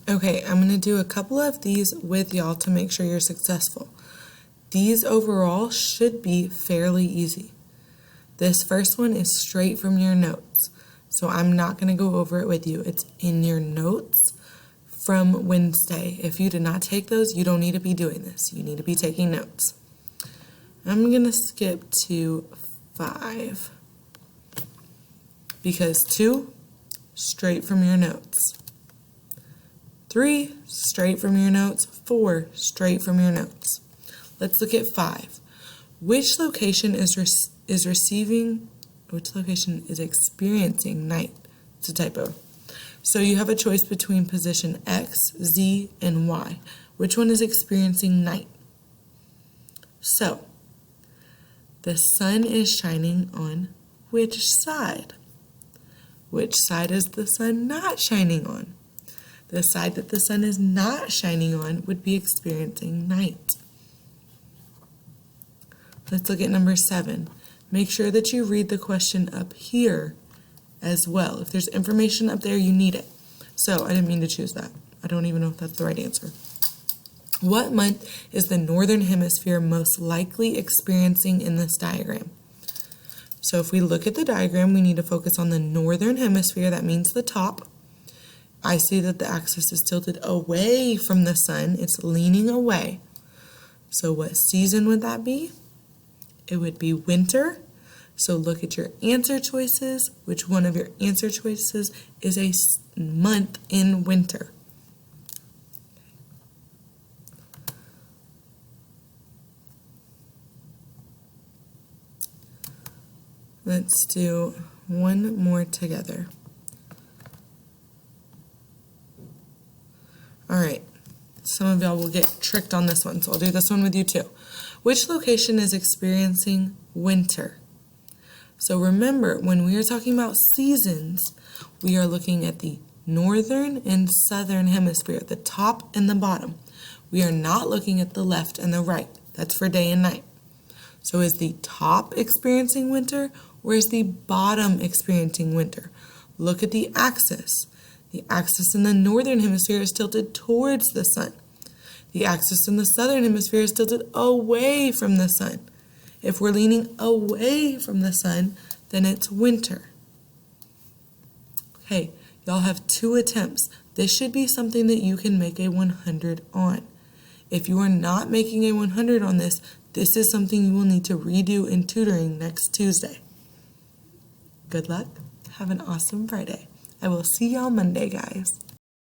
Okay, I'm going to do a couple of these with y'all to make sure you're successful. These overall should be fairly easy. This first one is straight from your notes, so I'm not going to go over it with you. It's in your notes from Wednesday. If you did not take those, you don't need to be doing this. You need to be taking notes. I'm going to skip to 5 because 2, straight from your notes. 3, straight from your notes. 4, straight from your notes. Let's look at 5. Which location is experiencing night? It's a typo. So you have a choice between position X, Z, and Y. Which one is experiencing night? So, the sun is shining on which side? Which side is the sun not shining on? The side that the sun is not shining on would be experiencing night. Let's look at number 7. Make sure that you read the question up here as well. If there's information up there, you need it. So I didn't mean to choose that. I don't even know if that's the right answer. What month is the Northern Hemisphere most likely experiencing in this diagram? So if we look at the diagram, we need to focus on the Northern Hemisphere. That means the top. I see that the axis is tilted away from the sun. It's leaning away. So what season would that be? It would be winter. So look at your answer choices. Which one of your answer choices is a month in winter? Let's do one more together. All right. Some of y'all will get tricked on this one, so I'll do this one with you too. Which location is experiencing winter? So remember, when we are talking about seasons, we are looking at the northern and southern hemisphere, the top and the bottom. We are not looking at the left and the right. That's for day and night. So is the top experiencing winter or is the bottom experiencing winter? Look at the axis. The axis in the northern hemisphere is tilted towards the sun. The axis in the southern hemisphere is tilted away from the sun. If we're leaning away from the sun, then it's winter. Okay, y'all have 2 attempts. This should be something that you can make a 100 on. If you are not making a 100 on this, this is something you will need to redo in tutoring next Tuesday. Good luck. Have an awesome Friday. I will see y'all Monday, guys.